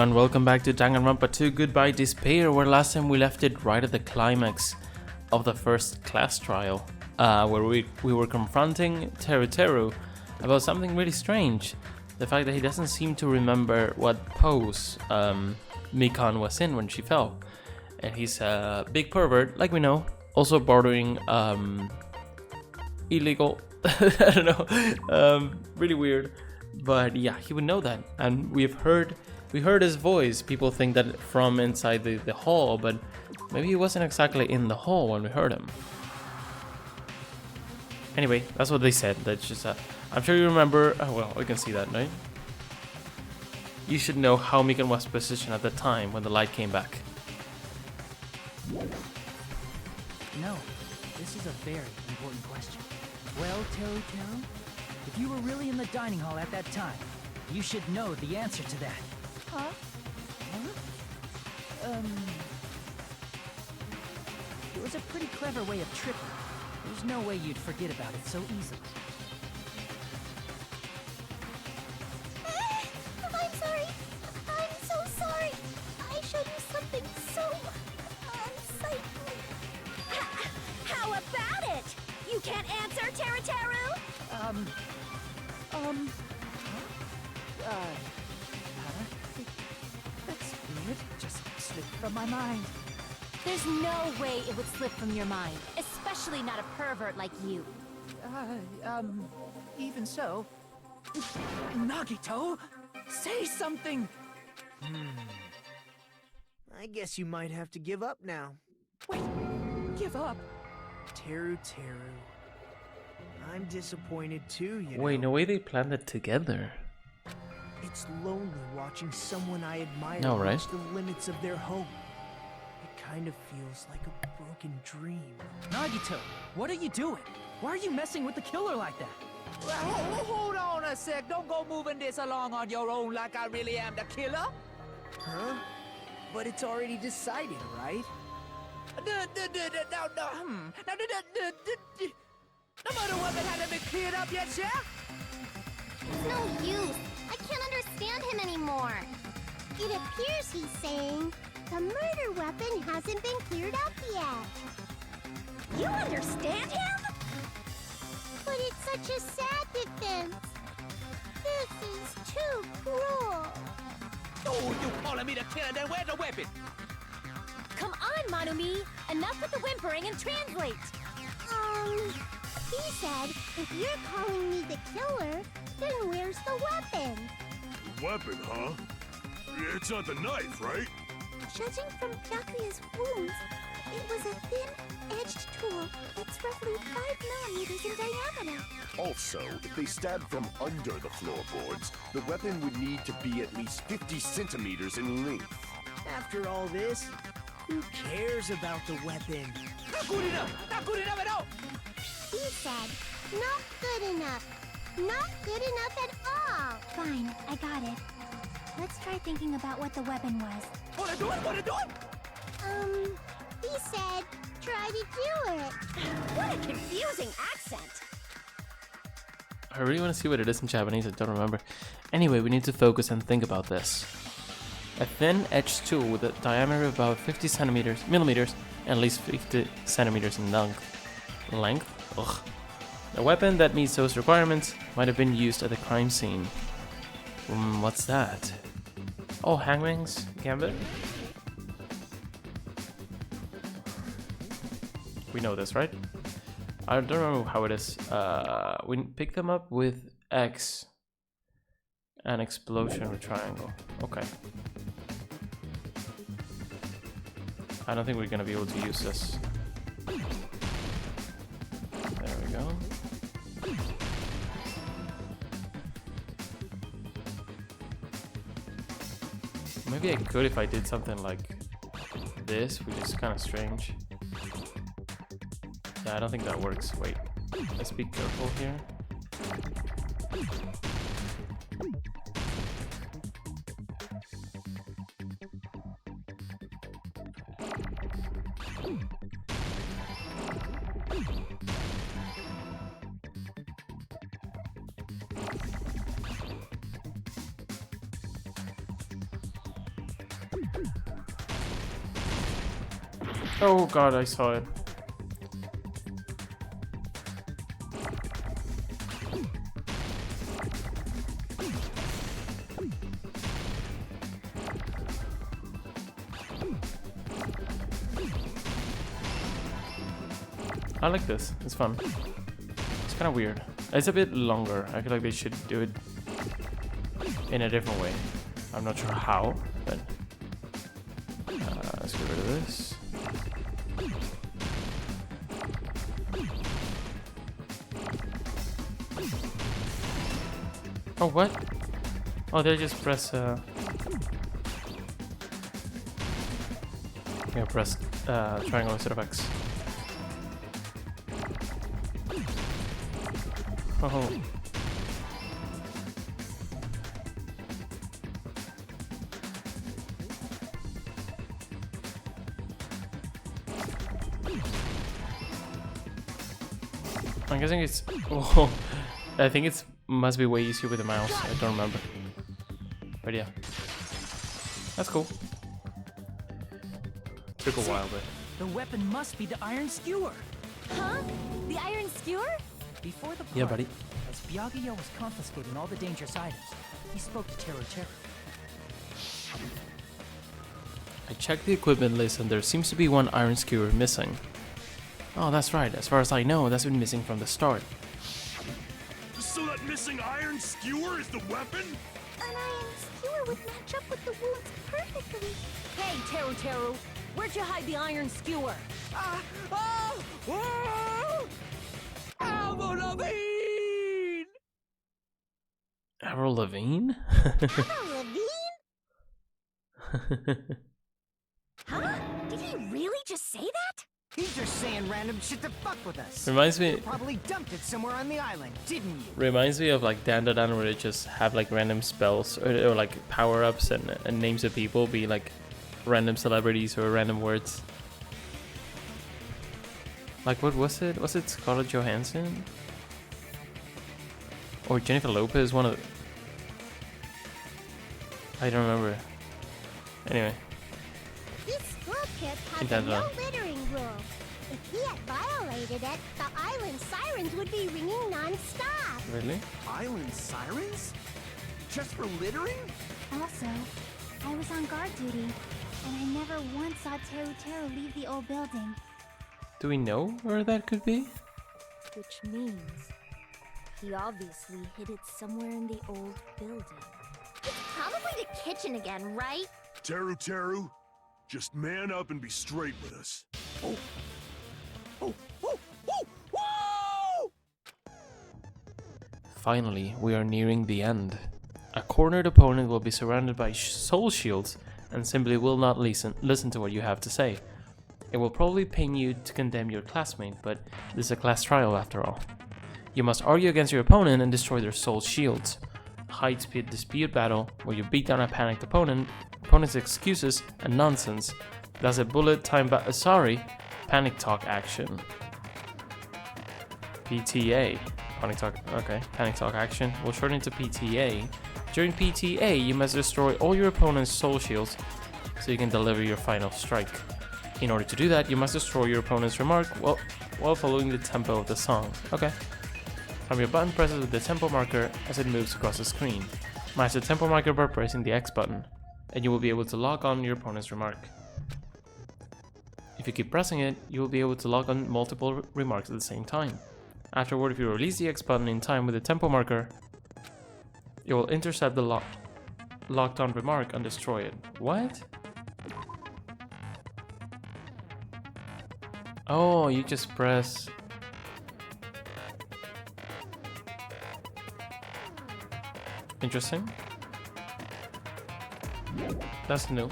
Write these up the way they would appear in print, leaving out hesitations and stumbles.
And welcome back to Danganronpa 2 Goodbye Despair, where last time we left it right at the climax of the first class trial, where we were confronting Teru about something really strange. The fact that he doesn't seem to remember what pose Mikan was in when she fell. And he's a big pervert, like we know, also bordering illegal. I don't know, really weird. But yeah, he would know that, and we heard his voice. People think that from inside the hall, but maybe he wasn't exactly in the hall when we heard him. Anyway, that's what they said. That's just I'm sure you remember. Oh, well, we can see that, right? You should know how Mikan was positioned at the time when the light came back. No, this is a very important question. Well, Teru, if you were really in the dining hall at that time, you should know the answer to that. Huh? It was a pretty clever way of tricking. There's no way you'd forget about it so easily. I'm sorry. I'm so sorry. I showed you something so unsightly. How about it? You can't answer, Teru? That's weird. Just slipped from my mind. There's no way it would slip from your mind, especially not a pervert like you. Even so... Nagito! Say something! I guess you might have to give up now. Wait, give up? Teru. I'm disappointed too, you know. Wait, no way they planned it together. It's lonely watching someone I admire No, right? reach the limits of their hope. It kind of feels like a broken dream. Nagito, what are you doing? Why are you messing with the killer like that? Hold on a sec. Don't go moving this along on your own like I really am the killer. Huh? But it's already decided, right? The murder weapon hasn't been cleared up yet, Chef? It's no use. I can't understand him anymore. It appears he's saying the murder weapon hasn't been cleared up yet. You understand him? But it's such a sad defense. This is too cruel. Oh, you calling me the killer? Then where's the weapon? Come on, Manumi. Enough with the whimpering and translate. He said, if you're calling me the killer, then where's the weapon? Weapon, huh? It's not the knife, right? Judging from Byakuya's wounds, it was a thin-edged tool that's roughly 5 millimeters in diameter. Also, if they stabbed from under the floorboards, the weapon would need to be at least 50 centimeters in length. After all this, who cares about the weapon? Not good enough! Not good enough at all! He said, not good enough. Not good enough at all. Fine, I got it. Let's try thinking about what the weapon was. Wanna do it? He said, try to do it. What a confusing accent. I really want to see what it is in Japanese. I don't remember. Anyway, we need to focus and think about this. A thin-edged tool with a diameter of about 50 millimeters, and at least 50 centimeters in length. Ugh. A weapon that meets those requirements might have been used at the crime scene. What's that? Oh, Hangman's Gambit? We know this, right? I don't remember how it is. We pick them up with X. An explosion with triangle. Okay. I don't think we're gonna be able to use this. There we go. Maybe I could if I did something like this, which is kind of strange. Yeah, I don't think that works. Wait, let's be careful here. Oh god, I saw it. I like this. It's fun. It's kind of weird. It's a bit longer. I feel like they should do it in a different way. I'm not sure how, but let's get rid of this. Oh, what? Oh, they just press yeah, press triangle instead of X. Oh. I'm guessing it's. Oh, I think it's must be way easier with the mouse. I don't remember. But yeah, that's cool. Took a while, but. The weapon must be the iron skewer. Huh? The iron skewer? Before the party, Yeah, buddy. as Byakuya was confiscating all the dangerous items, he spoke to Teru. I checked the equipment list and there seems to be one iron skewer missing. Oh, that's right. As far as I know, that's been missing from the start. So that missing iron skewer is the weapon? An iron skewer would match up with the wounds perfectly. Hey, Teru, where'd you hide the iron skewer? Avril Lavigne! Avril Lavigne? Avril Lavigne? Huh? Did he really just say that? He's just saying random shit to fuck with us. Reminds me. You probably dumped it somewhere on the island, didn't you? Reminds me of like Danganronpa, where they just have like random spells or like power ups and names of people be like random celebrities or random words. Like what was it? Was it Scarlett Johansson? Or Jennifer Lopez? One of the... I don't remember. Anyway. This school trip has a Danganronpa. no littering rule. If he had violated it, the island sirens would be ringing non-stop. Really? Island sirens? Just for littering? Also, I was on guard duty, and I never once saw Teru leave the old building. Do we know where that could be? Which means he obviously hid it somewhere in the old building. It's probably the kitchen again, right? Teru, just man up and be straight with us. Finally, we are nearing the end. A cornered opponent will be surrounded by soul shields and simply will not listen to what you have to say. It will probably pain you to condemn your classmate, but this is a class trial after all. You must argue against your opponent and destroy their soul shields. High-speed dispute battle, where you beat down a panicked opponent's excuses and nonsense. That's a bullet time panic talk action. PTA. Panic talk, okay. Panic talk action will shorten into PTA. During PTA, you must destroy all your opponent's soul shields so you can deliver your final strike. In order to do that, you must destroy your opponent's remark while following the tempo of the song. Okay. Time your button presses with the tempo marker as it moves across the screen. Match the tempo marker by pressing the X button, and you will be able to lock on your opponent's remark. If you keep pressing it, you will be able to lock on multiple remarks at the same time. Afterward, if you release the X button in time with the tempo marker, it will intercept the locked on remark and destroy it. What? Oh, you just press... Interesting. That's new.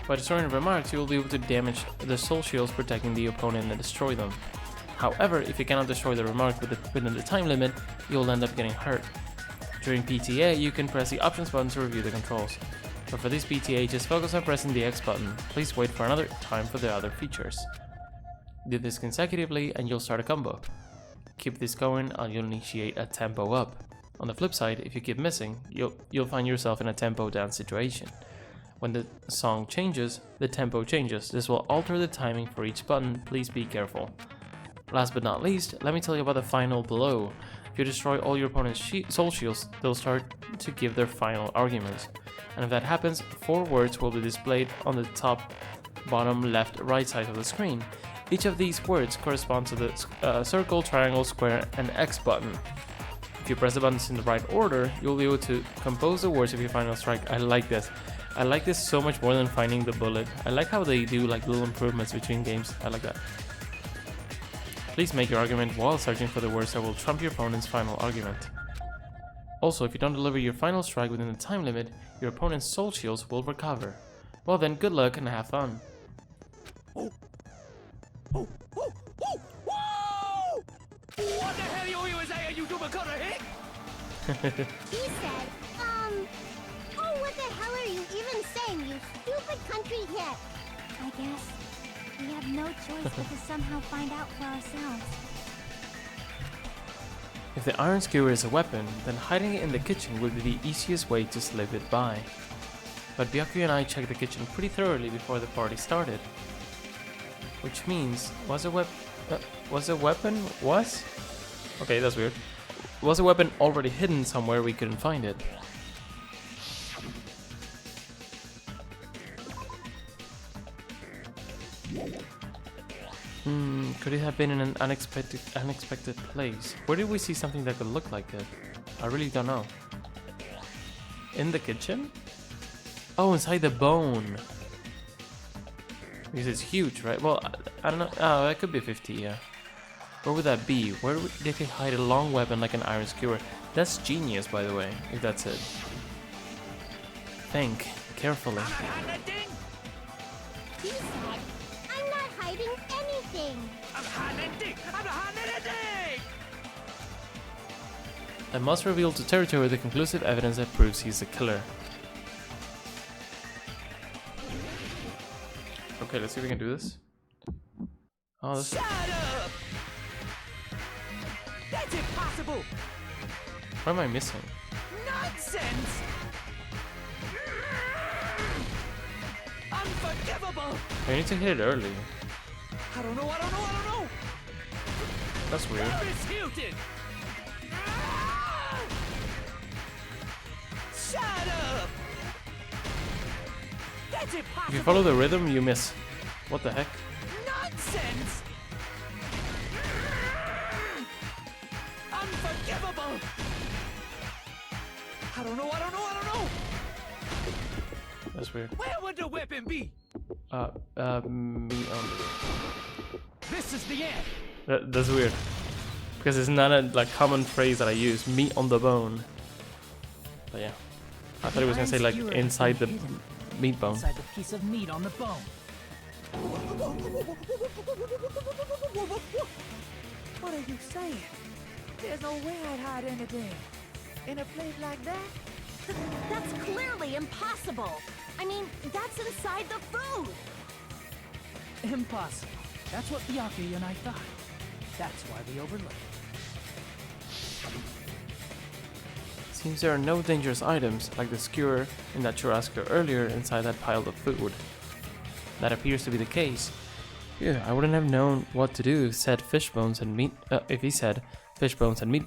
By destroying remarks, you will be able to damage the soul shields protecting the opponent and destroy them. However, if you cannot destroy the remark within the time limit, you will end up getting hurt. During PTA, you can press the options button to review the controls. But for this PTA, just focus on pressing the X button. Please wait for another time for the other features. Do this consecutively and you'll start a combo. Keep this going and you'll initiate a tempo up. On the flip side, if you keep missing, you'll find yourself in a tempo down situation. When the song changes, the tempo changes. This will alter the timing for each button. Please be careful. Last but not least, let me tell you about the final blow. If you destroy all your opponent's soul shields, they'll start to give their final arguments. And if that happens, 4 words will be displayed on the top, bottom, left, right side of the screen. Each of these words corresponds to the circle, triangle, square, and X button. If you press the buttons in the right order, you'll be able to compose the words of your final strike. I like this. I like this so much more than finding the bullet. I like how they do like little improvements between games. I like that. Please make your argument while searching for the words that will trump your opponent's final argument. Also, if you don't deliver your final strike within the time limit, your opponent's soul shields will recover. Well then, good luck and have fun. Oh! Oh! Oh! Oh! Whoa! What the hell you saying, you stupid color hick? He said, oh, what the hell are you even saying, you stupid country hit? I guess we have no choice but to somehow find out for ourselves. If the iron skewer is a weapon, then hiding it in the kitchen would be the easiest way to slip it by. But Byakuya and I checked the kitchen pretty thoroughly before the party started. Which means, was a weapon? Okay, that's weird. Was a weapon already hidden somewhere we couldn't find it? Could it have been in an unexpected place? Where did we see something that could look like it? I really don't know. In the kitchen? Oh, inside the bone. Because it's huge, right? Well, I don't know. Oh, that could be 50, yeah. Where would that be? Where did they hide a long weapon like an iron skewer? That's genius, by the way, if that's it. Think carefully. He said, I'm not hiding anything. I'm hiding anything! I must reveal to Territory the conclusive evidence that proves he's the killer. Okay, let's see if we can do this. Oh, this. Shut up! That's impossible! What am I missing? Nonsense! Unforgivable! I need to hit it early. I don't know! That's weird. Paris Hilton! Shut up! That's impossible! If you follow the rhythm, you miss. What the heck? Nonsense! Unforgivable! I don't know! That's weird. Where would the weapon be? Me on. This is the end! That's weird. Because it's not a like common phrase that I use. Meat on the bone. But yeah. I thought it was gonna say like inside the meat bone. Inside the piece of meat on the bone. What are you saying? There's no way I'd hide anything. In a place like that? That's clearly impossible. I mean, that's inside the food. Impossible. That's what Byakuya and I thought. That's why we overlooked it. Seems there are no dangerous items like the skewer in that Churrasco earlier inside that pile of food. That appears to be the case. Yeah, I wouldn't have known what to do if he said fish bones and meat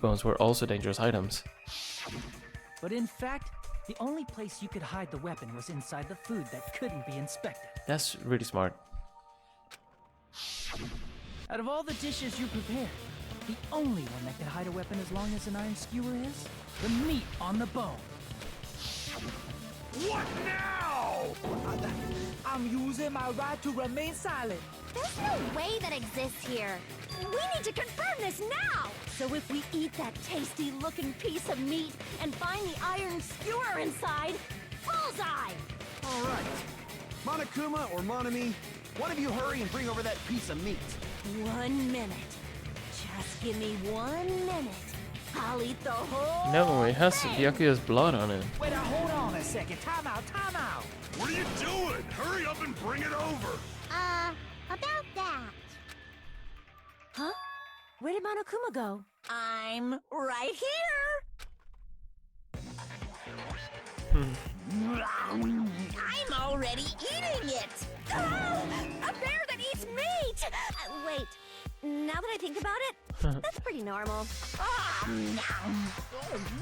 bones were also dangerous items. But in fact, the only place you could hide the weapon was inside the food that couldn't be inspected. That's really smart. Out of all the dishes you prepared, the only one that can hide a weapon as long as an iron skewer is the meat on the bone. What now? I'm using my right to remain silent. There's no way that exists here. We need to confirm this now. So if we eat that tasty-looking piece of meat and find the iron skewer inside, bullseye! All right. Monokuma or Monami, one of you hurry and bring over that piece of meat. 1 minute. Just give me 1 minute. I'll eat the whole No, it has thing. Byakuya's blood on it. Wait, hold on a second. Time out. What are you doing? Hurry up and bring it over! About that. Huh? Where did Monokuma go? I'm right here. I'm already eating it! A bear that eats meat! Wait, now that I think about it, that's pretty normal.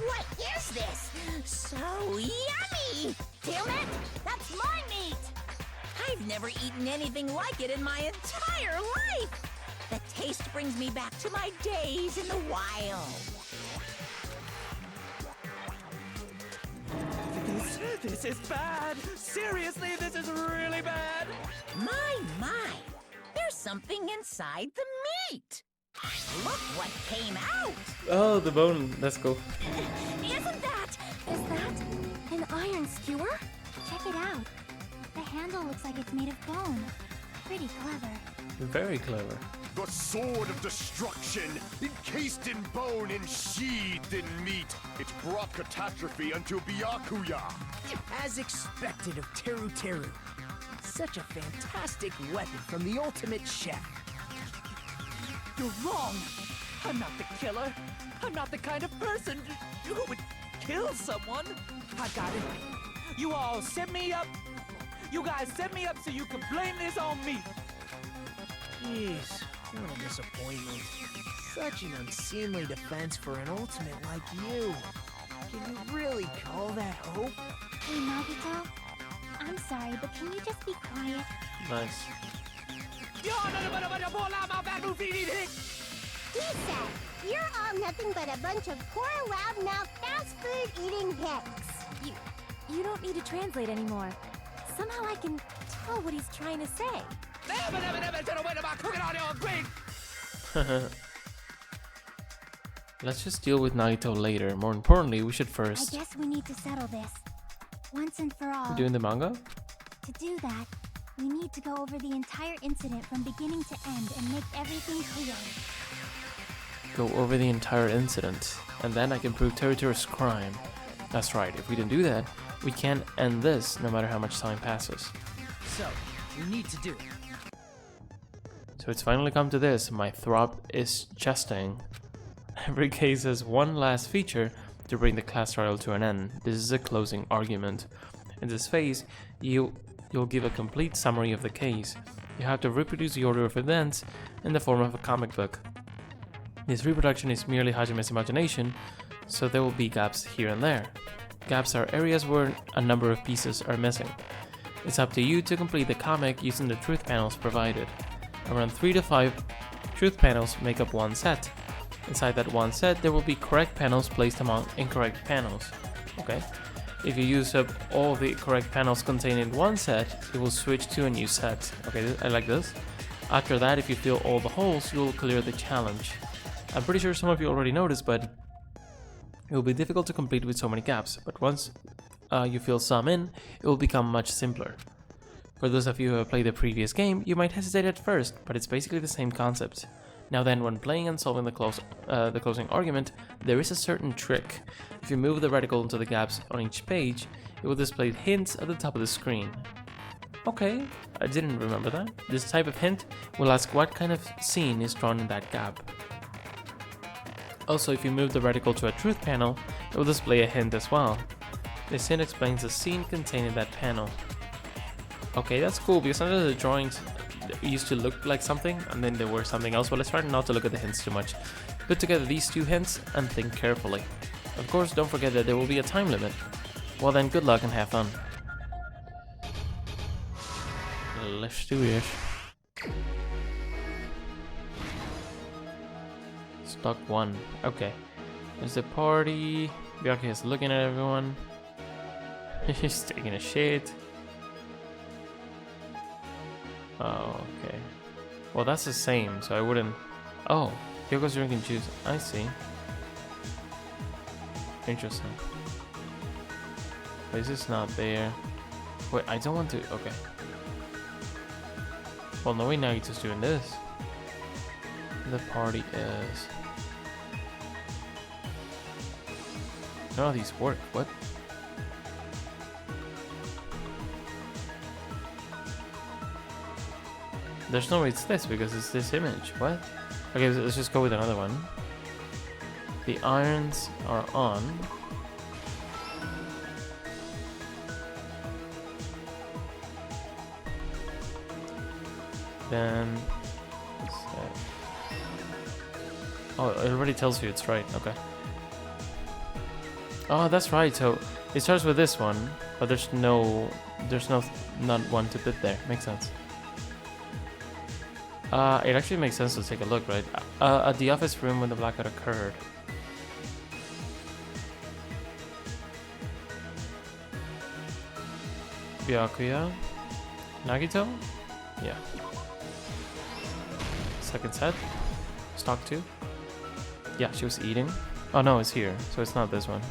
What is this? So yummy! Damn it! That's my meat! I've never eaten anything like it in my entire life! The taste brings me back to my days in the wild. This is bad. Seriously, this is really bad. My. There's something inside the meat. Look what came out. Oh, the bone. Let's go. Is that an iron skewer? Check it out. The handle looks like it's made of bone. Pretty clever. Very clever. The sword of destruction, encased in bone and sheathed in meat. It's brought catastrophe unto Byakuya. As expected of Teru Teru. Such a fantastic weapon from the ultimate chef. You're wrong. I'm not the killer. I'm not the kind of person who would kill someone. I got it. You all set me up. You guys set me up so you can blame this on me. Jeez, what a disappointment. Such an unseemly defense for an ultimate like you. Can you really call that hope? Hey, Nagito. I'm sorry, but can you just be quiet? Nice. He said, you're all nothing but a bunch of poor, loudmouth, fast food eating hicks. You don't need to translate anymore. Somehow I can tell what he's trying to say. Let's just deal with Nagito later. More importantly, we should I first... guess we need to settle this. Once and for all. We're doing the manga? To do that, we need to go over the entire incident from beginning to end and make everything clear. Go over the entire incident, and then I can prove Teruteru's crime. That's right, if we didn't do that, we can't end this no matter how much time passes. So, we need to do it. So it's finally come to this, my throb is chesting. Every case has one last feature to bring the class trial to an end. This is a closing argument. In this phase, you'll give a complete summary of the case. You have to reproduce the order of events in the form of a comic book. This reproduction is merely Hajime's imagination, so there will be gaps here and there. Gaps are areas where a number of pieces are missing. It's up to you to complete the comic using the truth panels provided. Around 3 to 5 truth panels make up one set. Inside that one set, there will be correct panels placed among incorrect panels. Okay. If you use up all the correct panels contained in one set, it will switch to a new set. Okay, I like this. After that, if you fill all the holes, you will clear the challenge. I'm pretty sure some of you already noticed, but it will be difficult to complete with so many gaps. But once you fill some in, it will become much simpler. For those of you who have played the previous game, you might hesitate at first, but it's basically the same concept. Now then, when playing and solving the closing argument, there is a certain trick. If you move the reticle into the gaps on each page, it will display hints at the top of the screen. Okay, I didn't remember that. This type of hint will ask what kind of scene is drawn in that gap. Also, if you move the reticle to a truth panel, it will display a hint as well. This hint explains the scene contained in that panel. Okay, that's cool, because sometimes the drawings used to look like something, and then there were something else. Well, let's try not to look at the hints too much. Put together these two hints and think carefully. Of course, don't forget that there will be a time limit. Well then, good luck and have fun. Let's do this. Stock 1. Okay. There's the party. Byakuya is looking at everyone. He's taking a shit. Oh, okay. Well, that's the same, so I wouldn't... Oh, Kyoko's drinking juice. I see. Interesting. This is not there. Wait, I don't want to... Okay. Well, no way Nagito's doing this. The party is... None of these work. What? There's no way it's this because it's this image. What? Okay, let's just go with another one. The irons are on. Then... Oh, it already tells you it's right. Okay. Oh, that's right. So it starts with this one, but there's not one to put there. Makes sense. It actually makes sense to take a look, right? At the office room when the blackout occurred. Byakuya? Nagito? Yeah. Second set. Stock 2. Yeah, she was eating. Oh no, it's here, so it's not this one.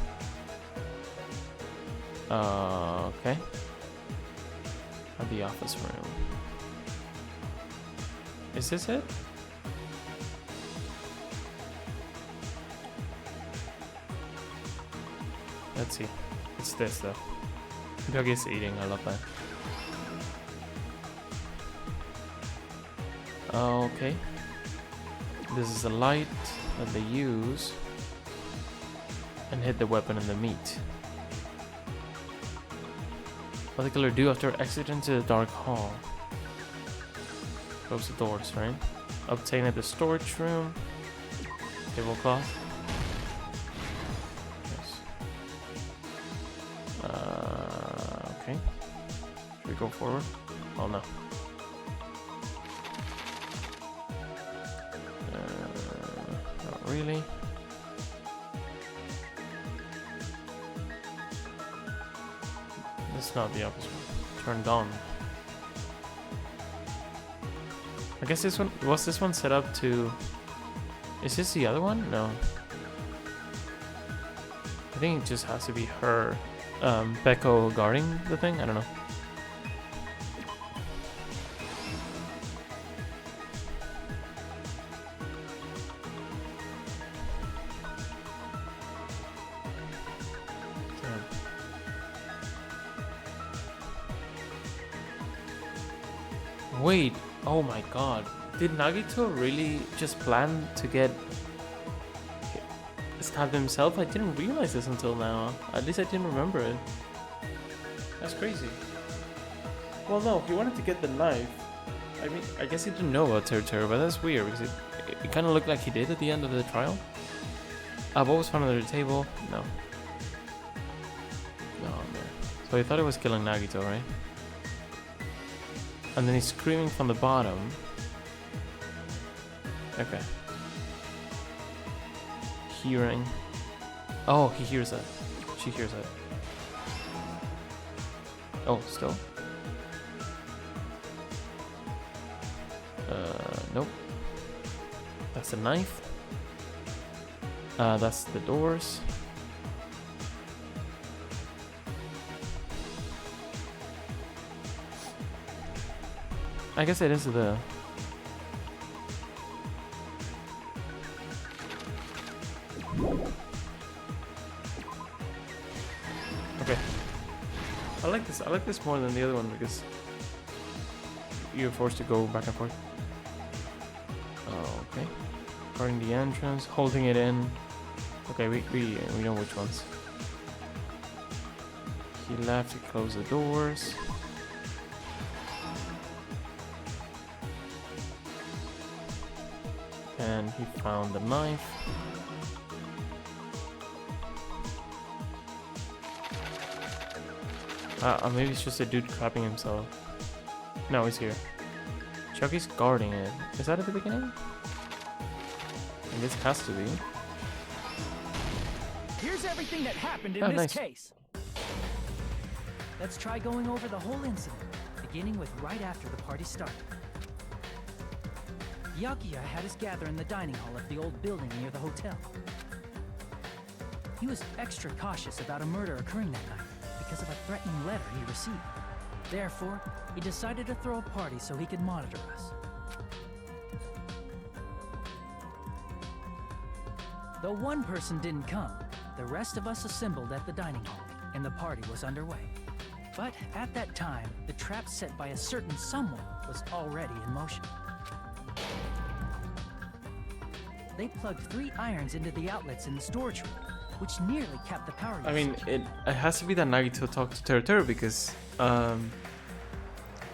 Okay. At the office room. Is this it? Let's see. It's this though. Byakuya's eating, I love that. Okay. This is a light that they use and hit the weapon in the meat. What the killer do after exiting to the dark hall? Close the doors, right? Obtain at the storage room. Tablecloth. Yes. Okay. Should we go forward? Oh no. Not really. It's not the opposite. Turned on. I guess this one was this one set up to. Is this the other one? No. I think it just has to be her, Beko guarding the thing. I don't know. Wait, oh my god. Did Nagito really just plan to get stabbed himself? I didn't realize this until now. At least I didn't remember it. That's crazy. Well, no, he wanted to get the knife. I mean, I guess he didn't know about Teru, but that's weird because it kind of looked like he did at the end of the trial. What was found under the table? No. Oh man. So he thought he was killing Nagito, right? And then he's screaming from the bottom. Okay. Hearing. Oh, he hears that. She hears that. Oh, still? Nope. That's the knife. That's the doors. I guess it is the... Okay. I like this. I like this more than the other one because you're forced to go back and forth. Oh, okay. Guarding the entrance, holding it in. Okay, we know which ones. He left to close the doors. And he found the knife. Maybe it's just a dude crapping himself. No, he's here. Chucky's guarding it. Is that at the beginning? I guess it has to be. Here's everything that happened in this case. Let's try going over the whole incident, beginning with right after the party started. Byakuya had us gather in the dining hall of the old building near the hotel. He was extra cautious about a murder occurring that night because of a threatening letter he received. Therefore, he decided to throw a party so he could monitor us. Though one person didn't come, the rest of us assembled at the dining hall, and the party was underway. But at that time, the trap set by a certain someone was already in motion. They plugged 3 irons into the outlets in the storage room, which nearly capped the power usage. I mean, it has to be that Nagito talked to Teru because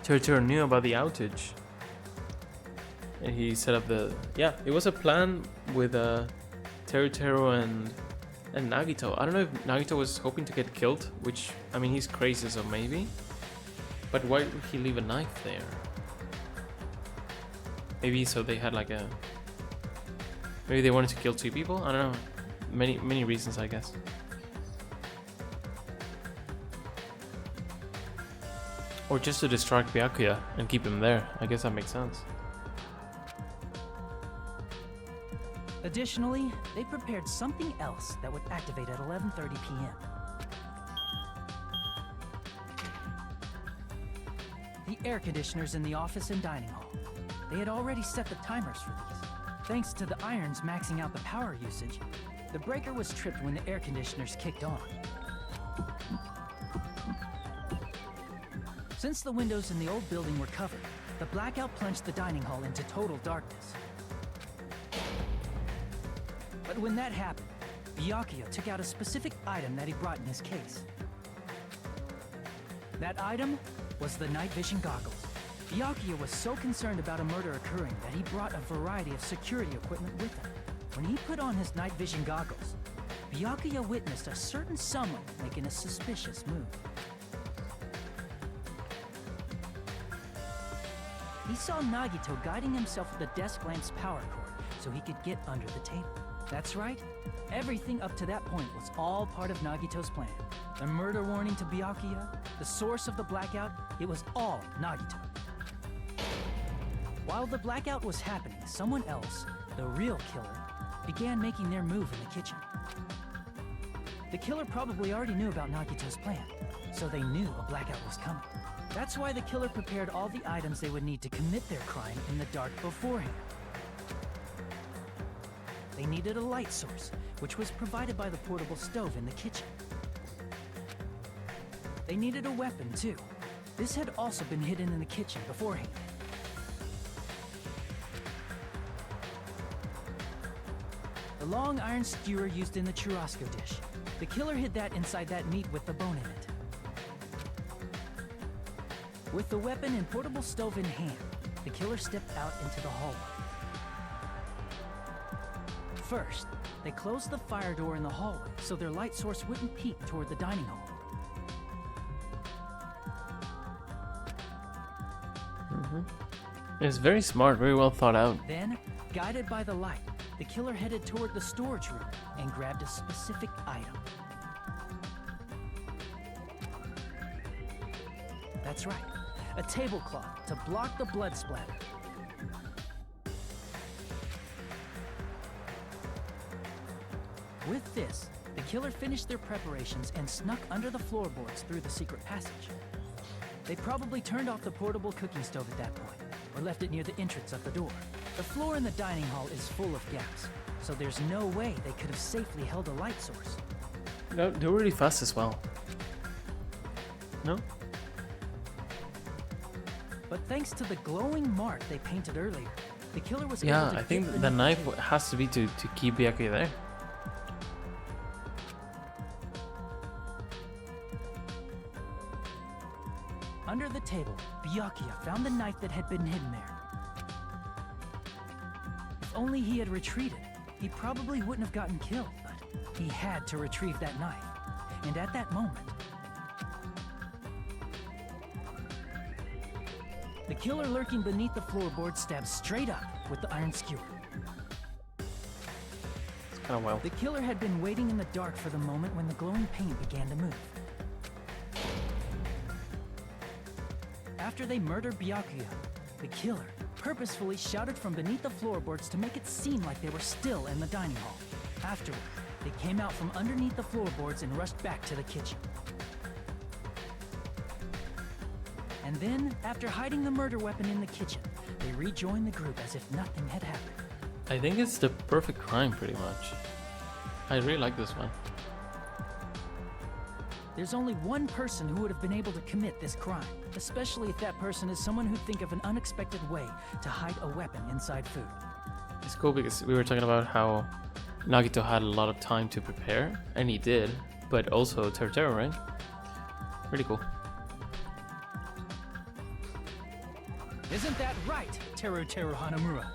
Teru knew about the outage. And he set up the... Yeah, it was a plan with Teruteru and Nagito. I don't know if Nagito was hoping to get killed, which, I mean, he's crazy, so maybe. But why would he leave a knife there? Maybe so they had like a... Maybe they wanted to kill 2 people? I don't know. Many reasons, I guess. Or just to distract Byakuya and keep him there. I guess that makes sense. Additionally, they prepared something else that would activate at 11:30 p.m. The air conditioners in the office and dining hall. They had already set the timers for these. Thanks to the irons maxing out the power usage, the breaker was tripped when the air conditioners kicked on. Since the windows in the old building were covered, the blackout plunged the dining hall into total darkness. But when that happened, Byakuya took out a specific item that he brought in his case. That item was the night vision goggles. Byakuya was so concerned about a murder occurring that he brought a variety of security equipment with him. When he put on his night vision goggles, Byakuya witnessed a certain someone making a suspicious move. He saw Nagito guiding himself with the desk lamp's power cord so he could get under the table. That's right, everything up to that point was all part of Nagito's plan. The murder warning to Byakuya, the source of the blackout, it was all Nagito. While the blackout was happening, someone else, the real killer, began making their move in the kitchen. The killer probably already knew about Nagito's plan, so they knew a blackout was coming. That's why the killer prepared all the items they would need to commit their crime in the dark beforehand. They needed a light source, which was provided by the portable stove in the kitchen. They needed a weapon, too. This had also been hidden in the kitchen beforehand. The long iron skewer used in the churrasco dish. The killer hid that inside that meat with the bone in it. With the weapon and portable stove in hand, the killer stepped out into the hallway. First, they closed the fire door in the hallway so their light source wouldn't peek toward the dining hall. It's very smart, very well thought out. Then, guided by the light, the killer headed toward the storage room and grabbed a specific item. That's right, a tablecloth to block the blood splatter. With this, the killer finished their preparations and snuck under the floorboards through the secret passage. They probably turned off the portable cooking stove at that point, or left it near the entrance of the door. The floor in the dining hall is full of gaps, so there's no way they could have safely held a light source. No, they're really fast as well. No? But thanks to the glowing mark they painted earlier, the killer was able Yeah, to I think get the beneath knife table. has to be to keep Byakuya there. Under the table, Byakuya found the knife that had been hidden there. If only he had retreated, he probably wouldn't have gotten killed, but he had to retrieve that knife. And at that moment, the killer lurking beneath the floorboard stabbed straight up with the iron skewer. It's kind of wild. The killer had been waiting in the dark for the moment when the glowing paint began to move. After they murdered Byakuya, the killer purposefully shouted from beneath the floorboards to make it seem like they were still in the dining hall. Afterward, they came out from underneath the floorboards and rushed back to the kitchen. And then, after hiding the murder weapon in the kitchen, they rejoined the group as if nothing had happened. I think it's the perfect crime, pretty much. I really like this one. There's only one person who would have been able to commit this crime, especially if that person is someone who'd think of an unexpected way to hide a weapon inside food. It's cool because we were talking about how Nagito had a lot of time to prepare, and he did, but also Teruteru, right? Really cool. Isn't that right, Teru Hanamura?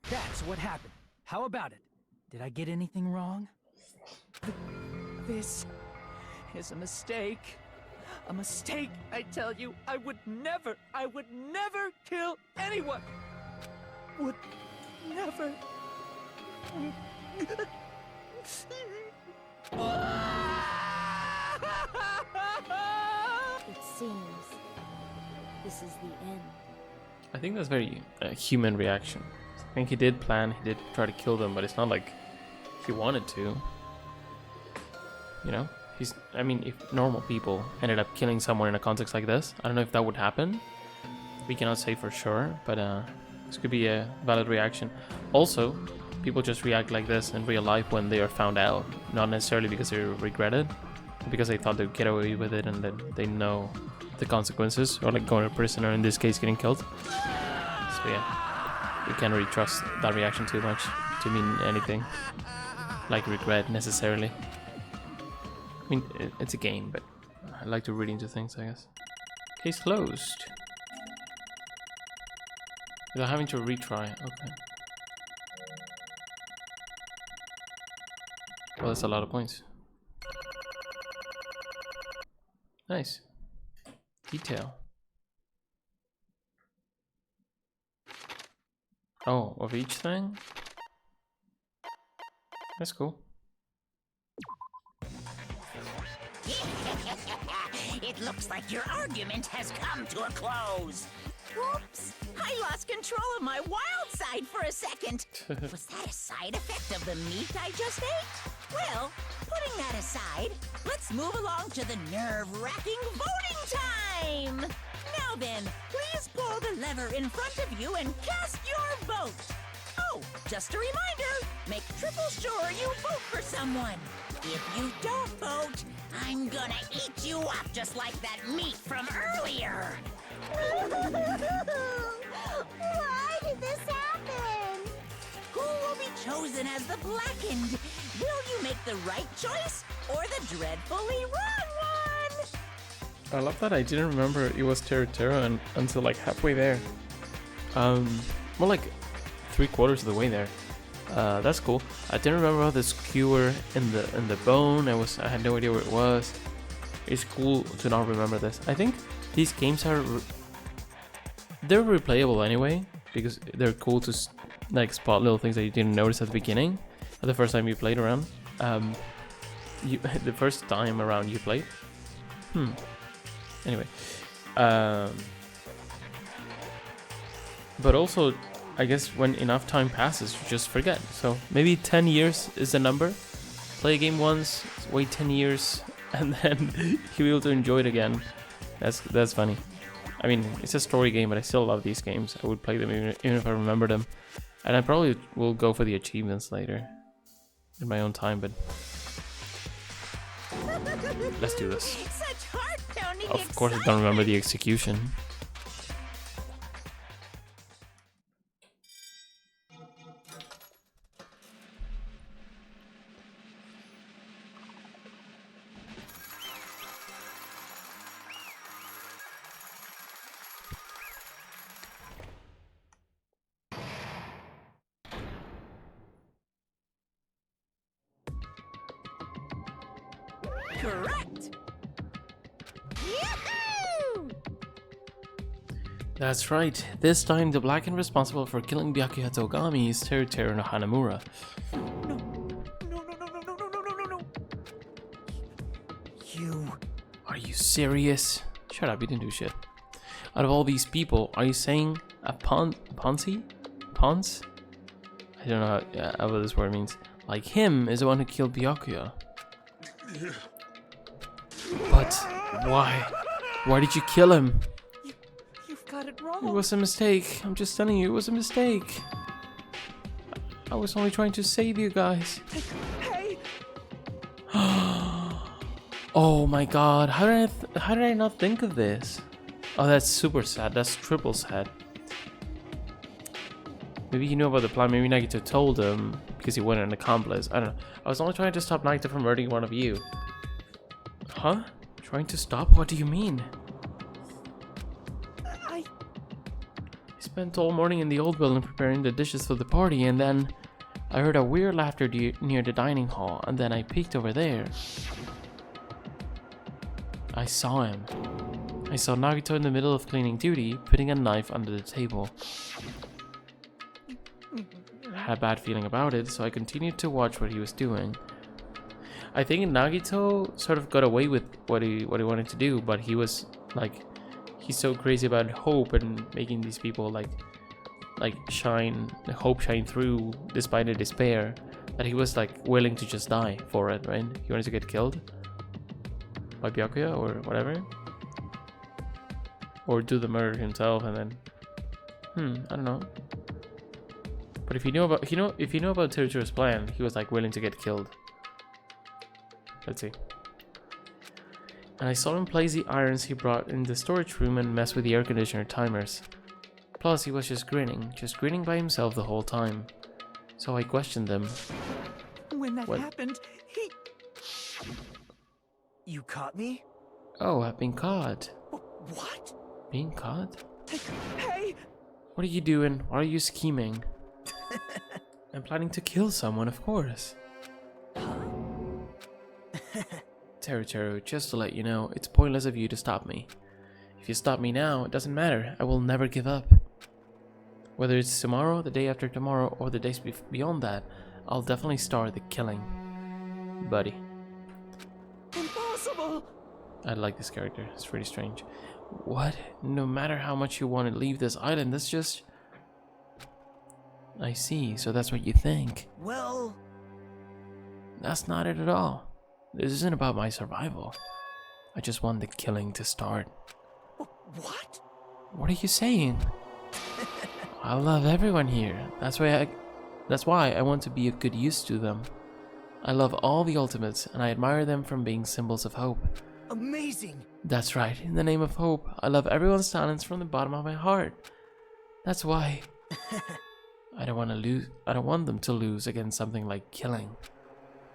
That's what happened. How about it? Did I get anything wrong? This is a mistake. A mistake, I tell you. I would never kill anyone. Would never. It seems this is the end. I think that's very human reaction. I think he did plan, he did try to kill them, but it's not like he wanted to. You know? I mean, if normal people ended up killing someone in a context like this, I don't know if that would happen. We cannot say for sure, but this could be a valid reaction. Also, people just react like this in real life when they are found out. Not necessarily because they regret it, but because they thought they'd get away with it and that they know the consequences, or like going to prison, or in this case getting killed. So yeah, we can't really trust that reaction too much to mean anything like regret necessarily. I mean, it's a game, but I like to read into things, I guess. Case closed. Without having to retry, okay. Well, that's a lot of points. Nice. Detail. Oh, of each thing? That's cool. It looks like your argument has come to a close. Whoops! I lost control of my wild side for a second. Was that a side effect of the meat I just ate? Well, putting that aside, let's move along to the nerve-wracking voting time! Now then, please pull the lever in front of you and cast your vote. Oh, just a reminder, make triple sure you vote for someone. If you don't vote, I'm gonna eat you up just like that meat from earlier. Why did this happen? Who will be chosen as the blackened? Will you make the right choice or the dreadfully wrong one? I love that I didn't remember it was Terra until like halfway there. More like 3/4 of the way there. That's cool. I didn't remember how the skewer in the bone. I had no idea where it was. It's cool to not remember this. I think these games are they're replayable anyway because they're cool to like spot little things that you didn't notice at the beginning, the first time you played around. The first time around you played. Anyway, but also, I guess when enough time passes, you just forget. So maybe 10 years is the number. Play a game once, wait 10 years, and then you'll be able to enjoy it again. That's funny. I mean, it's a story game, but I still love these games. I would play them even if I remember them. And I probably will go for the achievements later in my own time, but let's do this. Such heart-pounding Of course I don't remember the execution. Correct. Yahoo! That's right. This time, the blackened responsible for killing Byakuya Togami is Teru no Hanamura. No. You... Are you serious? Shut up, you didn't do shit. Out of all these people, are you saying a Ponzi? Pons? I don't know what this word means. Like him is the one who killed Byakuya. But why? Why did you kill him? You've got it wrong. It was a mistake. I'm just telling you, it was a mistake. I was only trying to save you guys. Hey! Oh my god, how did I not think of this? Oh, that's super sad. That's triple sad. Maybe he knew about the plan. Maybe Nagito told him because he wasn't an accomplice. I don't know. I was only trying to stop Nagito from murdering one of you. Huh? Trying to stop? What do you mean? I Spent all morning in the old building preparing the dishes for the party, and then I heard a weird laughter near the dining hall, and then I peeked over there. I saw him. I saw Nagito in the middle of cleaning duty, putting a knife under the table. I had a bad feeling about it, so I continued to watch what he was doing. I think Nagito sort of got away with what he wanted to do, but he was like, he's so crazy about hope and making these people like shine, hope shine through despite the despair, that he was like willing to just die for it, right? He wanted to get killed by Byakuya or whatever, or do the murder himself, and then I don't know. But if you know about Teruchiro's plan, he was like willing to get killed. Let's see. And I saw him place the irons he brought in the storage room and mess with the air conditioner timers. Plus, he was just grinning by himself the whole time. So I questioned him. when that What? happened, he You caught me? Oh, I've been caught. what? Being caught? Hey! What are you doing? Why are you scheming? I'm planning to kill someone, of course. Teruchiro, just to let you know, it's pointless of you to stop me. If you stop me now, it doesn't matter. I will never give up. Whether it's tomorrow, the day after tomorrow, or the days beyond that, I'll definitely start the killing. Buddy. Impossible! I like this character. It's pretty strange. What? No matter how much you want to leave this island, that's just... I see, so that's what you think. Well, That's not it at all. This isn't about my survival. I just want the killing to start. What? What are you saying? I love everyone here. That's why I want to be of good use to them. I love all the ultimates, and I admire them from being symbols of hope. amazing. That's right. In the name of hope, I love everyone's talents from the bottom of my heart. That's why I don't want them to lose against something like killing.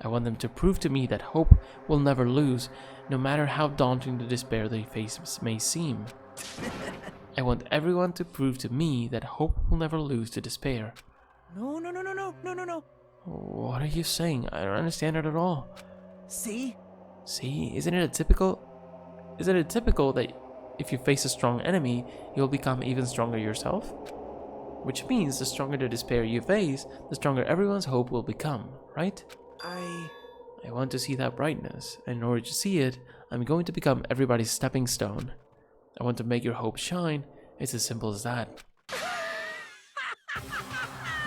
I want them to prove to me that hope will never lose, no matter how daunting the despair they face may seem. I want everyone to prove to me that hope will never lose to despair. No. What are you saying? I don't understand it at all. See? See, isn't it typical that if you face a strong enemy, you'll become even stronger yourself? Which means the stronger the despair you face, the stronger everyone's hope will become, right? I want to see that brightness, and in order to see it, I'm going to become everybody's stepping stone. I want to make your hope shine. It's as simple as that.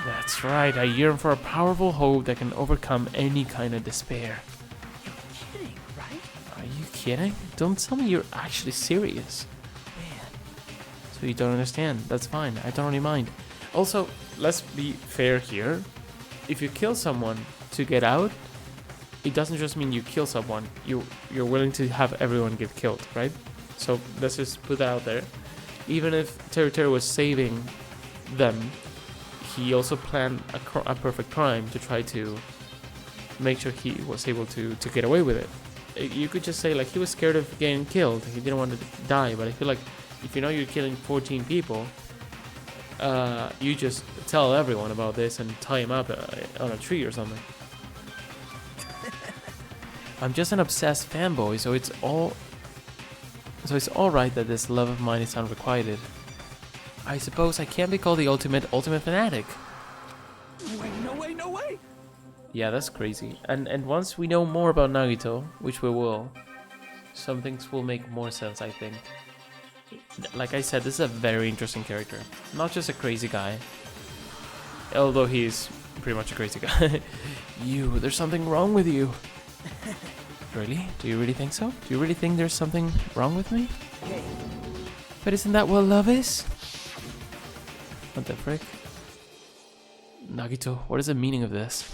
That's right, I yearn for a powerful hope that can overcome any kind of despair. Kidding, right? Are you kidding? Don't tell me you're actually serious. Man, So you don't understand. That's fine. I don't really mind. Also, let's be fair here. If you kill someone to get out, it doesn't just mean you kill someone. You're willing to have everyone get killed, right? So let's just put that out there. Even if Teruchiro was saving them, he also planned a perfect crime to try to make sure he was able to get away with it. You could just say like he was scared of getting killed. He didn't want to die. But I feel like if you know you're killing 14 people, you just tell everyone about this and tie him up on a tree or something. I'm just an obsessed fanboy, so it's all right that this love of mine is unrequited. I suppose I can't be called the ultimate fanatic. wait, no way! Yeah, that's crazy. And once we know more about Nagito, which we will, some things will make more sense, I think. Like I said, this is a very interesting character. Not just a crazy guy. Although he's pretty much a crazy guy. There's something wrong with you. Really? Do you really think so? Do you really think there's something wrong with me? Hey, But isn't that what love is? What the frick? Nagito, what is the meaning of this?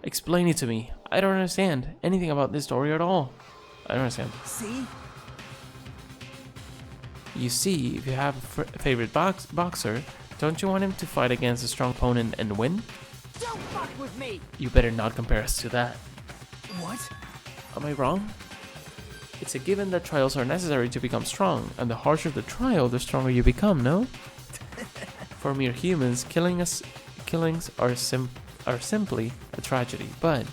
Explain it to me. I don't understand anything about this story at all. I don't understand. see? You see, if you have a favorite boxer, don't you want him to fight against a strong opponent and win? Don't fuck with me! You better not compare us to that. What? Am I wrong? It's a given that trials are necessary to become strong, and the harsher the trial, the stronger you become, no? For mere humans, killings are simply a tragedy, but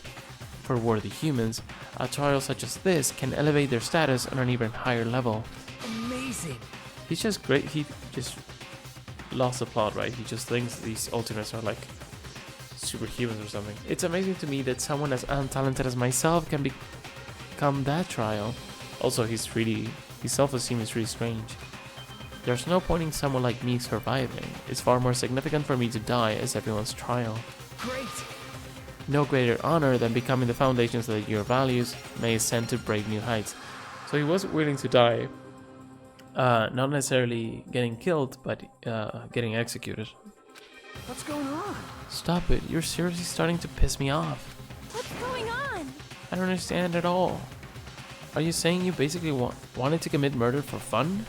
for worthy humans, a trial such as this can elevate their status on an even higher level. Amazing. He's just great. He just lost the plot, right? He just thinks these ultimates are like superhumans or something. It's amazing to me that someone as untalented as myself can become that trial. Also, his self-esteem is really strange. There's no point in someone like me surviving. It's far more significant for me to die as everyone's trial. Great. No greater honor than becoming the foundation so that your values may ascend to brave new heights. So he was willing to die. Not necessarily getting killed, but getting executed. What's going on? Stop it. You're seriously starting to piss me off. What's going on? I don't understand at all. Are you saying you basically wanted to commit murder for fun?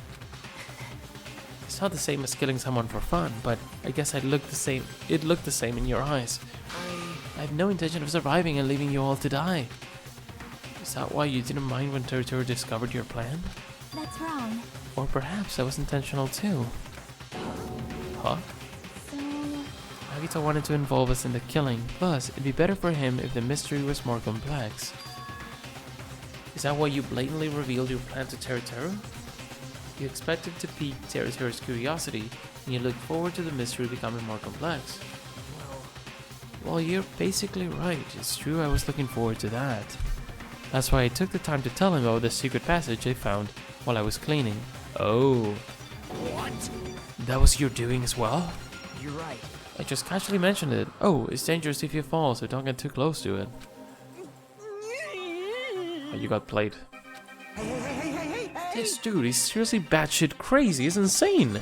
It's not the same as killing someone for fun, but I guess it looked the same in your eyes. I have no intention of surviving and leaving you all to die. Is that why you didn't mind when Teru discovered your plan? That's wrong. Or perhaps that was intentional too. Huh? So... Nagito wanted to involve us in the killing, plus it'd be better for him if the mystery was more complex. Is that why you blatantly revealed your plan to Teru? You expected to pique Teru's curiosity, and you looked forward to the mystery becoming more complex. Well, you're basically right. It's true, I was looking forward to that. That's why I took the time to tell him about the secret passage I found while I was cleaning. Oh. What? That was your doing as well? You're right. I just casually mentioned it. Oh, it's dangerous if you fall, so don't get too close to it. Oh, you got played. Hey. This dude is seriously batshit crazy. He's insane.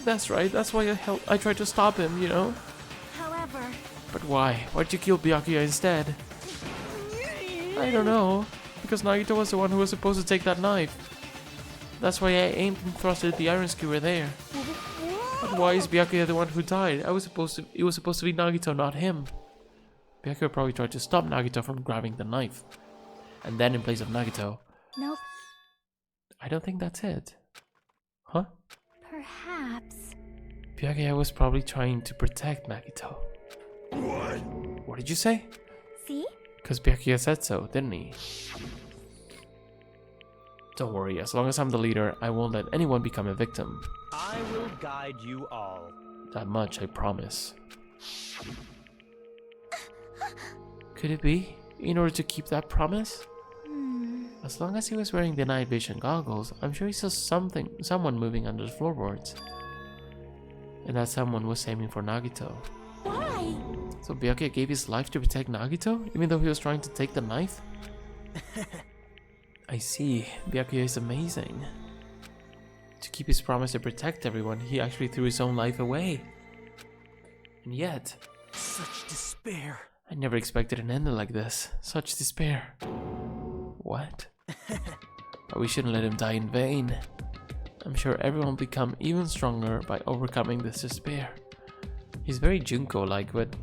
That's right. That's why I tried to stop him, you know? However... But why? Why'd you kill Byakuya instead? I don't know. Because Nagito was the one who was supposed to take that knife. That's why I aimed and thrusted the iron skewer there. But why is Byakuya the one who died? It was supposed to be Nagito, not him. Byakuya probably tried to stop Nagito from grabbing the knife. And then in place of Nagito... Nope. I don't think that's it. Huh? Perhaps... Byakuya was probably trying to protect Nagito. What? What did you say? See? Because Byakuya said so, didn't he? Don't worry, as long as I'm the leader, I won't let anyone become a victim. I will guide you all. That much, I promise. Could it be? In order to keep that promise? As long as he was wearing the night vision goggles, I'm sure he saw someone moving under the floorboards. And that someone was aiming for Nagito. Why? So Byakuya gave his life to protect Nagito, even though he was trying to take the knife? I see. Byakuya is amazing. To keep his promise to protect everyone, he actually threw his own life away. And yet... Such despair. I never expected an ending like this. Such despair. What? But we shouldn't let him die in vain. I'm sure everyone will become even stronger by overcoming this despair. He's very Junko-like, but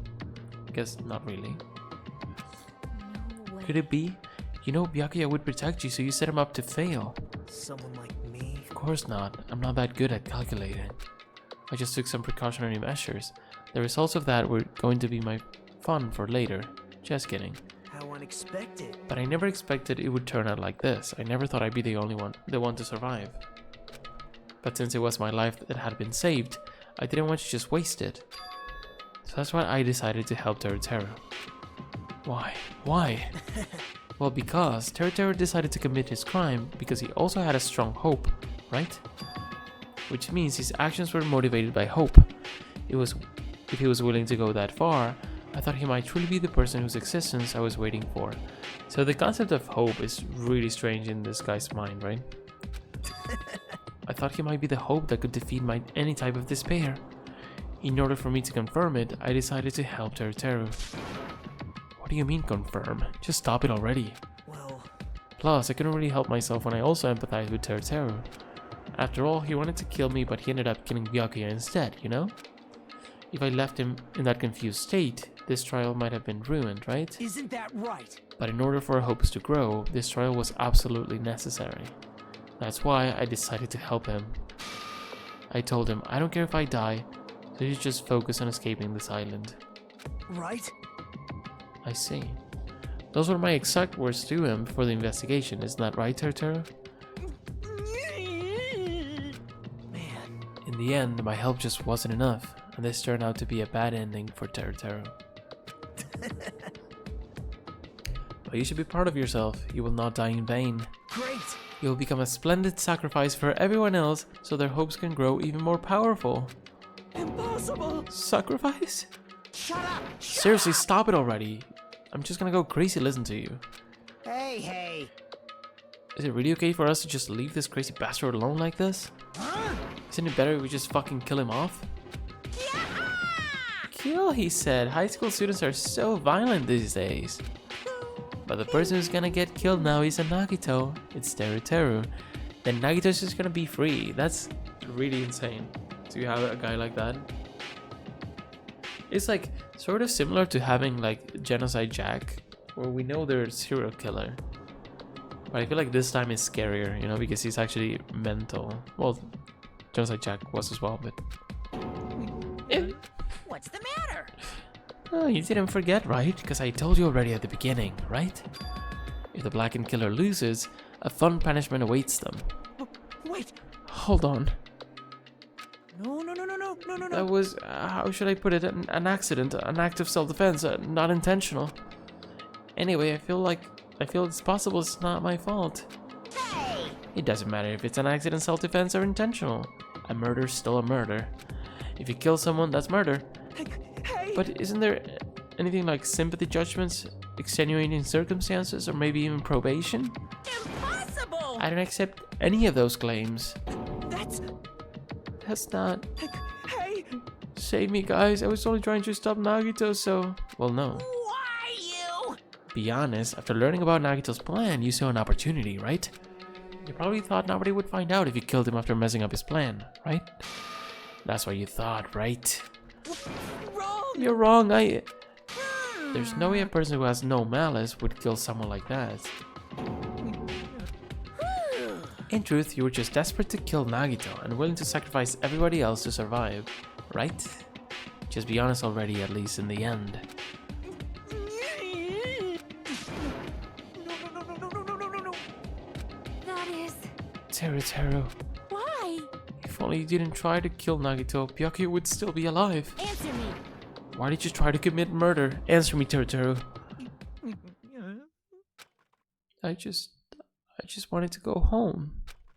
I guess not really. No way. Could it be? You know Byakuya would protect you, so you set him up to fail. Someone like me? Of course not. I'm not that good at calculating. I just took some precautionary measures. The results of that were going to be my fun for later. Just kidding. How unexpected. But I never expected it would turn out like this. I never thought I'd be the one to survive. But since it was my life that had been saved, I didn't want to just waste it. So that's why I decided to help Teru. Why? Why? Well, because Teru decided to commit his crime because he also had a strong hope, right? Which means his actions were motivated by hope. If he was willing to go that far, I thought he might truly be the person whose existence I was waiting for. So the concept of hope is really strange in this guy's mind, right? I thought he might be the hope that could defeat any type of despair. In order for me to confirm it, I decided to help Teru. What do you mean confirm? Just stop it already. Well... Plus, I couldn't really help myself when I also empathized with Teru. After all, he wanted to kill me, but he ended up killing Byakuya instead, you know? If I left him in that confused state, this trial might have been ruined, right? Isn't that right? But in order for our hopes to grow, this trial was absolutely necessary. That's why I decided to help him. I told him, I don't care if I die, so you just focus on escaping this island. Right? I see. Those were my exact words to him before the investigation, isn't that right, Teru? Man. In the end, my help just wasn't enough, and this turned out to be a bad ending for Teru. But you should be proud of yourself. You will not die in vain. Great. You will become a splendid sacrifice for everyone else, so their hopes can grow even more powerful. Impossible. Sacrifice? Shut up. Seriously, stop it already. I'm just gonna go crazy listen to you. Hey. Is it really okay for us to just leave this crazy bastard alone like this? Huh? Isn't it better if we just fucking kill him off? Kill, he said. High school students are so violent these days. But the person who's gonna get killed now is a Nagito. It's Teru. Then Nagito's just gonna be free. That's really insane to have a guy like that. It's like sort of similar to having like Genocide Jack, where we know there's a serial killer. But I feel like this time is scarier, you know, because he's actually mental. Well, Genocide Jack was as well, but... What's the matter? Oh, you didn't forget, right? Because I told you already at the beginning, right? If the Blackened Killer loses, a fun punishment awaits them. Wait. Hold on. No. That was, how should I put it, an accident, an act of self-defense, not intentional. Anyway, I feel it's possible it's not my fault. Hey! It doesn't matter if it's an accident, self-defense, or intentional. A murder's still a murder. If you kill someone, that's murder. Hey! But isn't there anything like sympathy judgments, extenuating circumstances, or maybe even probation? Impossible! I don't accept any of those claims. That's not... Hey! Save me, guys. I was only trying to stop Nagito, so... Well, no. Why you? Be honest, after learning about Nagito's plan, you saw an opportunity, right? You probably thought nobody would find out if you killed him after messing up his plan, right? That's what you thought, right? Wrong! You're wrong, There's no way a person who has no malice would kill someone like that. In truth, you were just desperate to kill Nagito and willing to sacrifice everybody else to survive, right? Just be honest already, at least in the end. No. That is... Teru. Why? If only you didn't try to kill Nagito, Byakuya would still be alive. Answer me. Why did you try to commit murder? Answer me, Teru. I just wanted to go home.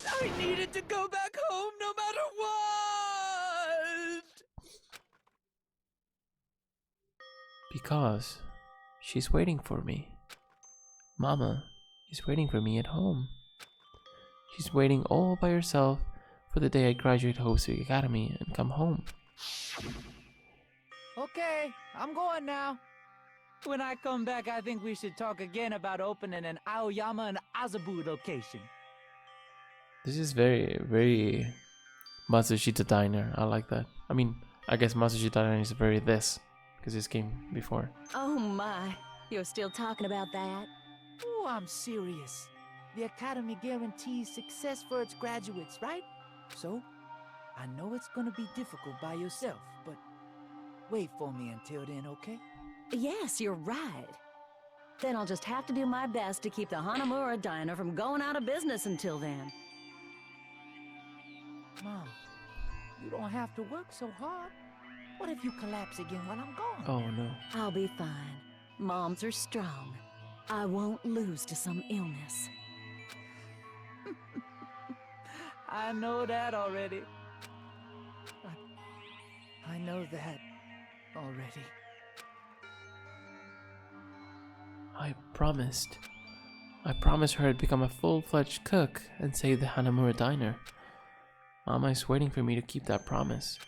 I needed to go back home no matter what! Because she's waiting for me. Mama is waiting for me at home. She's waiting all by herself for the day I graduate Hosuke Academy and come home. Okay, I'm going now. When I come back, I think we should talk again about opening an Aoyama and Azabu location. This is very, very Matsushita Diner. I like that. I mean, I guess Matsushita Diner is very this, because this came before. Oh my, you're still talking about that? Oh, I'm serious. The Academy guarantees success for its graduates, right? So, I know it's gonna be difficult by yourself, but wait for me until then, okay? Yes, you're right. Then I'll just have to do my best to keep the Hanamura Diner from going out of business until then. Mom, you don't have to work so hard. What if you collapse again while I'm gone? Oh no. I'll be fine. Moms are strong. I won't lose to some illness. I know that already. I know that already. I promised her I'd become a full-fledged cook and save the Hanamura Diner. Mama is waiting for me to keep that promise.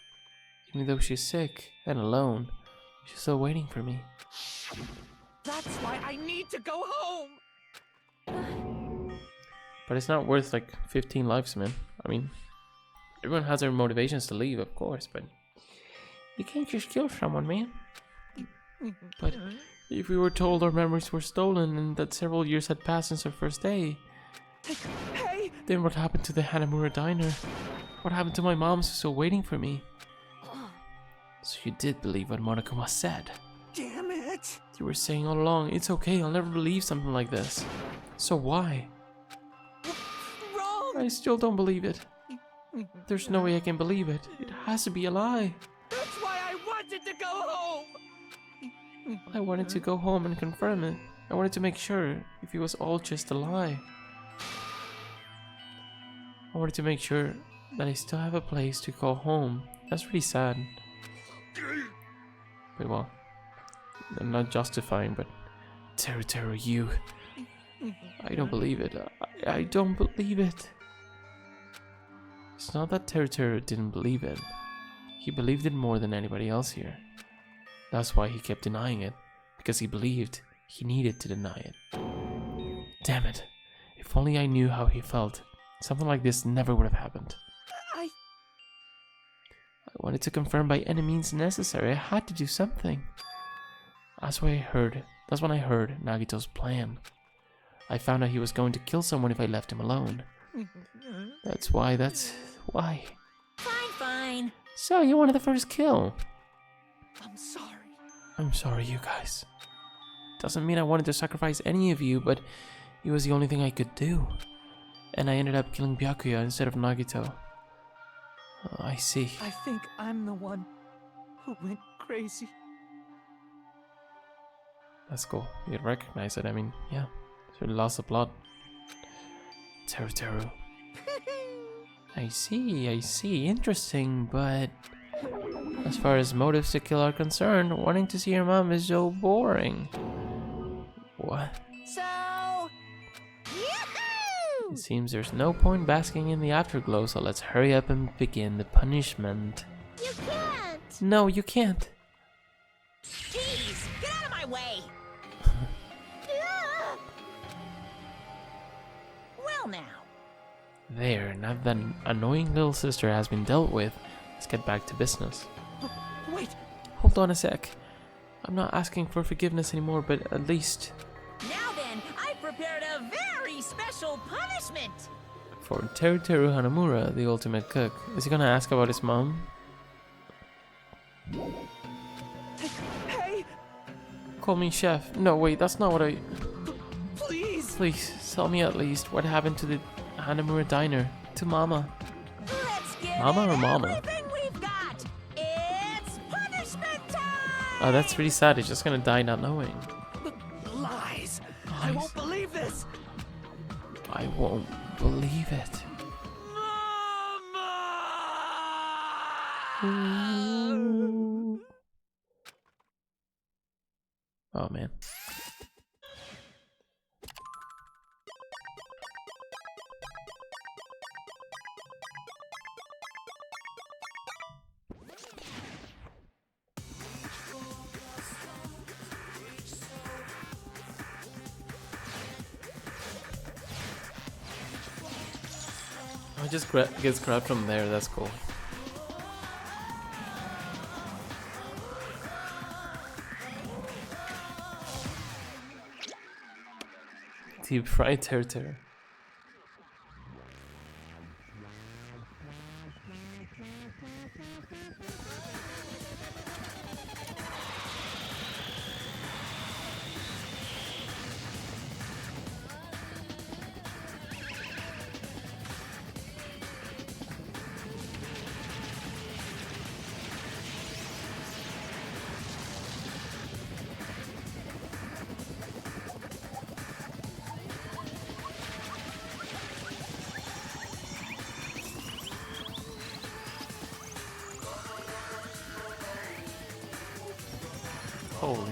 Even though she's sick and alone, she's still waiting for me. That's why I need to go home! But it's not worth like 15 lives, man. I mean, everyone has their motivations to leave, of course, but you can't just kill someone, man. But if we were told our memories were stolen and that several years had passed since our first day, Hey! then what happened to the Hanamura diner? What happened to my mom who's still waiting for me? So you did believe what Monokuma said? Damn it! You were saying all along, it's okay, I'll never believe something like this. So why? Wrong! I still don't believe it. There's no way I can believe it. It has to be a lie. That's why I wanted to go home! I wanted to go home and confirm it. I wanted to make sure if it was all just a lie. I wanted to make sure that I still have a place to call home. That's really sad. But well, I'm not justifying, but Teru, you. I don't believe it. I don't believe it. It's not that Teru didn't believe it. He believed it more than anybody else here. That's why he kept denying it, because he believed he needed to deny it. Damn it. If only I knew how he felt, something like this never would have happened. I wanted to confirm by any means necessary. I had to do something. That's when I heard Nagito's plan. I found out he was going to kill someone if I left him alone. That's why. Fine. So, you wanted the first kill. I'm sorry. I'm sorry, you guys. Doesn't mean I wanted to sacrifice any of you, but it was the only thing I could do. And I ended up killing Byakuya instead of Nagito. Oh, I see. I think I'm the one who went crazy. That's cool. You recognize it. I mean, yeah. So you lost the plot. Teru. I see. Interesting, but as far as motives to kill are concerned, wanting to see your mom is so boring. What? So, yahoo! It seems there's no point basking in the afterglow, so let's hurry up and begin the punishment. You can't! No, you can't. Jeez, get out of my way! Well now. There, now that an annoying little sister has been dealt with, let's get back to business. Wait! Hold on a sec. I'm not asking for forgiveness anymore, but at least Now then, I've prepared a very special punishment! for Teru Hanamura, the ultimate cook. Is he gonna ask about his mom? Hey! Call me chef. No, wait, that's not what I... Please! Please, tell me at least what happened to the Hanamura diner. To Mama. Let's give Mama it or Mama? everything we've got! It's punishment time! Oh, that's really sad. He's just gonna die not knowing. Lies! I won't believe this! I won't believe it. Mama! Oh, man. I just gets grabbed from there, that's cool. Deep fried Teru. Holy.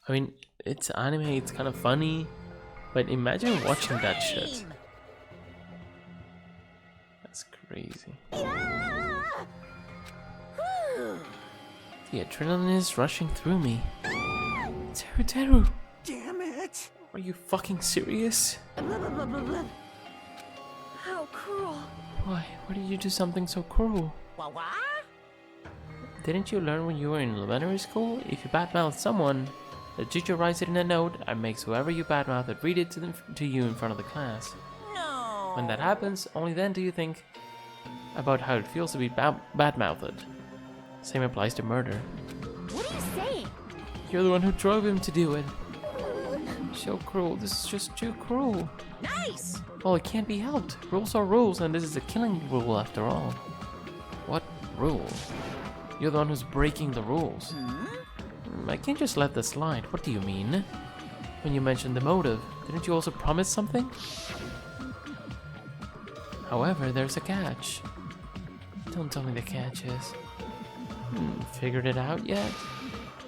I mean, it's anime, it's kind of funny, But imagine watching that shit. That's crazy. The adrenaline is rushing through me. Teru! Damn it! Are you fucking serious? How cruel. Why did you do something so cruel? What? Didn't you learn when you were in elementary school? If you badmouth someone, the teacher writes it in a note and makes whoever you badmouth it read it to you in front of the class. No. When that happens, only then do you think about how it feels to be badmouthed. Same applies to murder. What are you saying? You're the one who drove him to do it. So cruel. This is just too cruel. Nice. Well, it can't be helped. Rules are rules, and this is a killing rule after all. What rule? You're the one who's breaking the rules. I can't just let this slide. What do you mean? When you mentioned the motive, didn't you also promise something? However, there's a catch. Don't tell me the catch is. Figured it out yet?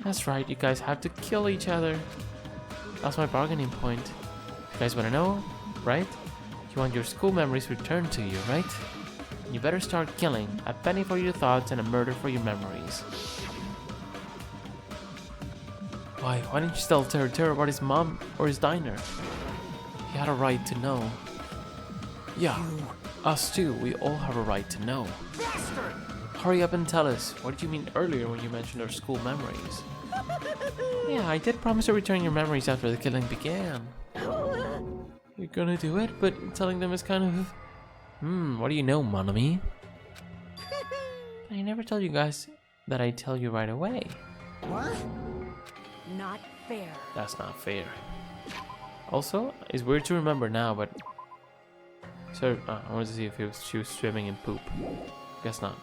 That's right, you guys have to kill each other. That's my bargaining point. You guys want to know, right? You want your school memories returned to you, right? You better start killing. A penny for your thoughts and a murder for your memories. Why didn't you tell Teru about his mom or his diner? He had a right to know. Yeah, us too. We all have a right to know. Bastard! Hurry up and tell us. What did you mean earlier when you mentioned our school memories? Yeah, I did promise to return your memories after the killing began. You're gonna do it, but telling them is kind of... what do you know, Monami? I never tell you guys that I tell you right away. What? Not fair. That's not fair. Also, it's weird to remember now, but... So, I wanted to see if she was swimming in poop. Guess not.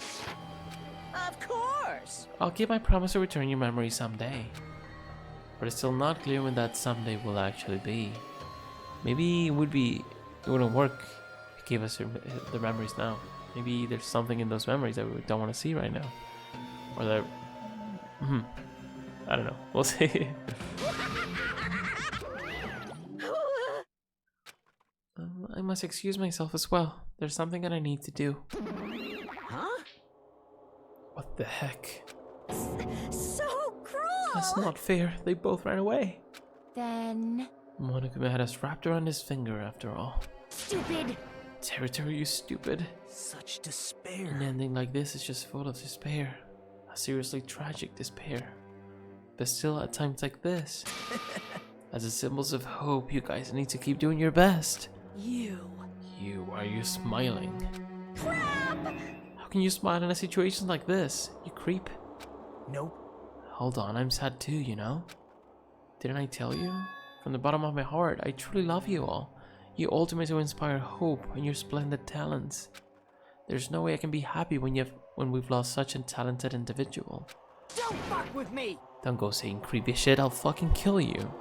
Of course. I'll keep my promise to return your memories someday. But it's still not clear when that someday will actually be. Maybe it wouldn't work if you gave us the memories now. Maybe there's something in those memories that we don't want to see right now. Or that... I don't know. We'll see. I must excuse myself as well. There's something that I need to do. Huh? What the heck? So cruel! That's not fair. They both ran away. Then... Monokuma had us wrapped around his finger after all. Stupid! Teru, you stupid. Such despair. An ending like this is just full of despair. A seriously tragic despair. But still, at times like this, as the symbols of hope, you guys need to keep doing your best. Why are you smiling? Crap! How can you smile in a situation like this? You creep. Nope. Hold on, I'm sad too, you know? Didn't I tell you? From the bottom of my heart, I truly love you all. You ultimately inspire hope and your splendid talents. There's no way I can be happy when we've lost such a talented individual. Don't fuck with me! Don't go saying creepy shit, I'll fucking kill you.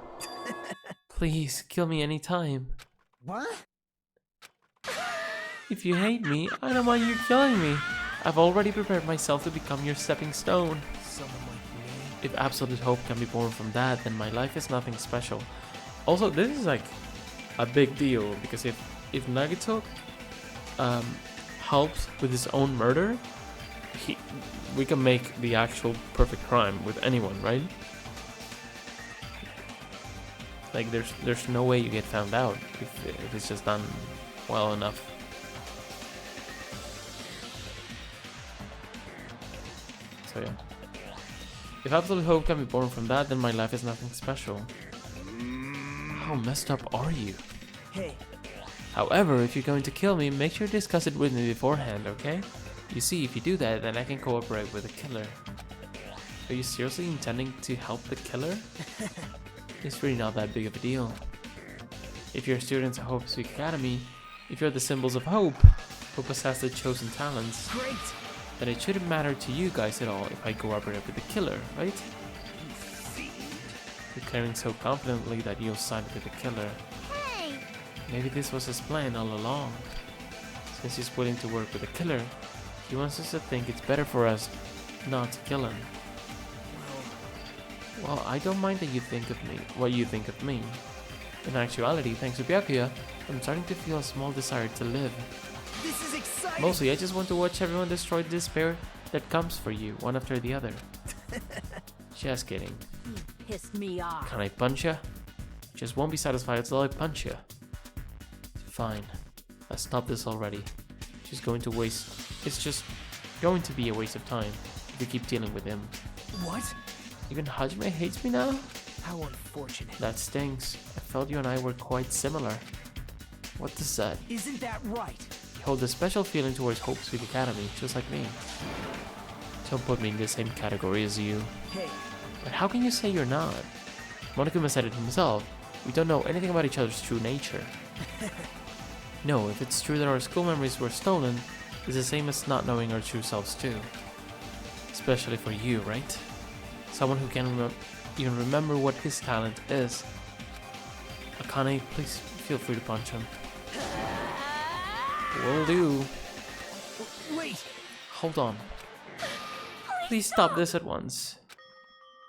Please, kill me anytime. What? If you hate me, I don't mind you killing me. I've already prepared myself to become your stepping stone. Someone like me? If absolute hope can be born from that, then my life is nothing special. Also, this is like a big deal, because if Nagito helps with his own murder, we can make the actual perfect crime with anyone, right? Like there's no way you get found out if it's just done well enough. So yeah. If absolute hope can be born from that, then my life is nothing special. How messed up are you? Hey. However, if you're going to kill me, make sure to discuss it with me beforehand, okay? You see, if you do that, then I can cooperate with the killer. Are you seriously intending to help the killer? It's really not that big of a deal. If you're students at Hope Sweet Academy, if you're the symbols of hope, who possess the chosen talents, Great. then it shouldn't matter to you guys at all if I cooperate with the killer, right? Declaring so confidently that you'll side with the killer. Hey! Maybe this was his plan all along. Since he's willing to work with the killer, he wants us to think it's better for us not to kill him. Well, I don't mind that you think of me, what you think of me. In actuality, thanks to Byakuya, I'm starting to feel a small desire to live. This is exciting! Mostly, I just want to watch everyone destroy the despair that comes for you, one after the other. Just kidding. You pissed me off. Can I punch ya? Just won't be satisfied until I punch ya. Fine. Let's stop this already. It's just going to be a waste of time if we keep dealing with him. What? Even Hajime hates me now? How unfortunate. That stings. I felt you and I were quite similar. What does that? Isn't that right? You hold a special feeling towards Hope Sweet Academy, just like me. Don't put me in the same category as you. Hey. But how can you say you're not? Monokuma said it himself. We don't know anything about each other's true nature. No, if it's true that our school memories were stolen, it's the same as not knowing our true selves too. Especially for you, right? Someone who can't even remember what his talent is. Akane, please feel free to punch him. Will do. Wait! Hold on. Please stop this at once.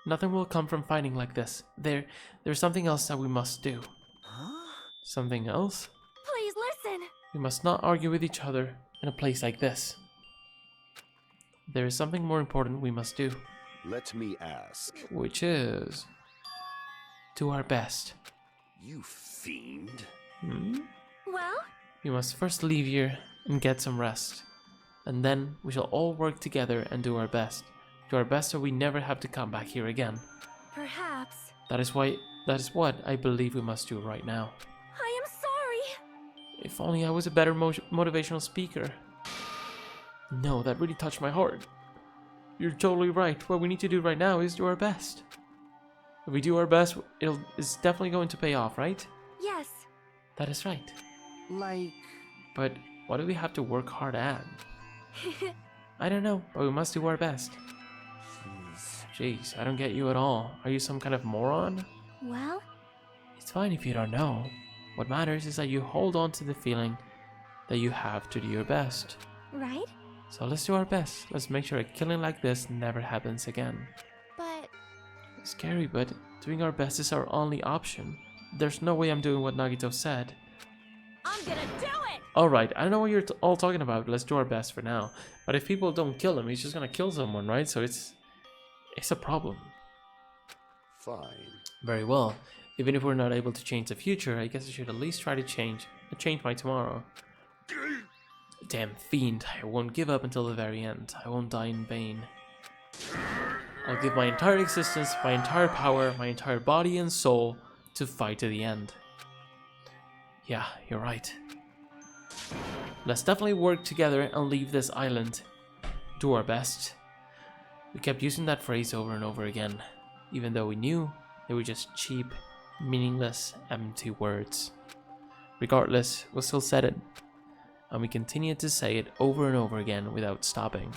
Nothing will come from fighting like this. There's something else that we must do. Huh? Something else? Please listen. We must not argue with each other in a place like this. There is something more important we must do. Let me ask. Which is... do our best. You fiend. Well, We must first leave here and get some rest. And then we shall all work together and do our best. Do our best so we never have to come back here again. perhaps. That is what I believe we must do right now. I am sorry. If only I was a better motivational speaker. No, that really touched my heart. You're totally right. What we need to do right now is do our best. If we do our best, it's definitely going to pay off, right? Yes. That is right. Like... But what do we have to work hard at? I don't know, but we must do our best. Jeez, I don't get you at all. Are you some kind of moron? Well, It's fine if you don't know. What matters is that you hold on to the feeling that you have to do your best. right? So let's do our best. Let's make sure a killing like this never happens again. But It's scary, but doing our best is our only option. There's no way I'm doing what Nagito said. I'm gonna do it! Alright, I don't know what you're all talking about. Let's do our best for now. But if people don't kill him, he's just gonna kill someone, right? So it's a problem. Fine. Very well. Even if we're not able to change the future, I guess I should at least try to change my tomorrow. Damn fiend, I won't give up until the very end. I won't die in vain. I'll give my entire existence, my entire power, my entire body and soul to fight to the end. Yeah, you're right. Let's definitely work together and leave this island. Do our best. We kept using that phrase over and over again, even though we knew they were just cheap, meaningless, empty words. Regardless, we still said it, and we continued to say it over and over again without stopping.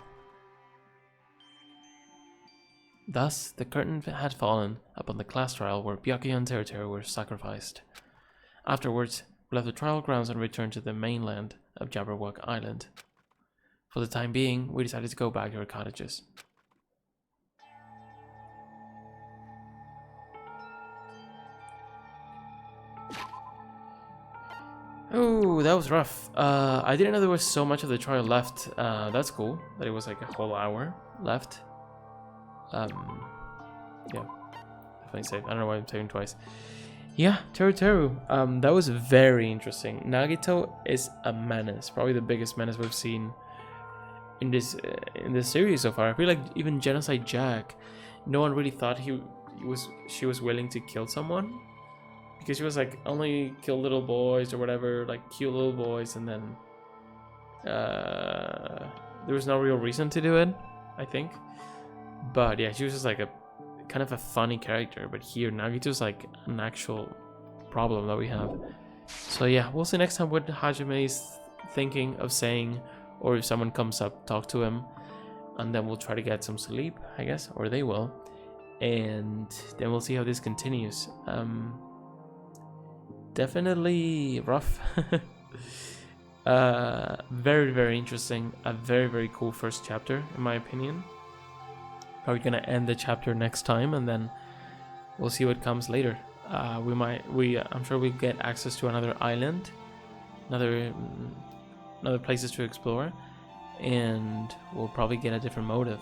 Thus, the curtain had fallen upon the class trial where Byakuya and Teruteru were sacrificed. Afterwards, we left the trial grounds and returned to the mainland of Jabberwock Island. For the time being, we decided to go back to our cottages. Oh, that was rough. I didn't know there was so much of the trial left. That's cool. That it was like a whole hour left. Yeah, definitely safe. I don't know why I'm saying twice. Yeah, Teruteru. That was very interesting. Nagito is a menace. Probably the biggest menace we've seen in this series so far. I feel like even Genocide Jack, no one really thought she was willing to kill someone. Because she was like, only kill little boys or whatever, like cute little boys, and then there was no real reason to do it, I think. But yeah, she was just like a kind of a funny character. But here, Nagito's like an actual problem that we have. So yeah, we'll see next time what Hajime is thinking of saying, or if someone comes up, talk to him, and then we'll try to get some sleep, I guess, or they will, and then we'll see how this continues. Definitely rough. Very, very interesting. A very, very cool first chapter, in my opinion. Probably gonna end the chapter next time, and then we'll see what comes later. I'm sure we get access to another island, another places to explore, and we'll probably get a different motive.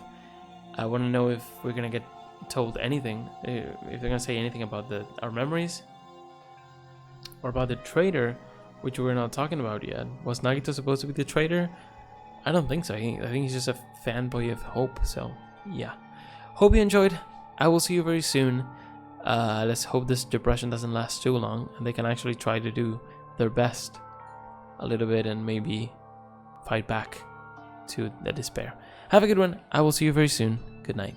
I want to know if we're gonna get told anything, if they're gonna say anything about our memories, or about the traitor, which we're not talking about yet. Was Nagito supposed to be the traitor? I don't think so. I think he's just a fanboy of Hope. So yeah, hope you enjoyed. I will see you very soon. Let's hope this depression doesn't last too long, and they can actually try to do their best a little bit and maybe fight back to the despair. Have a good one. I will see you very soon. Good night.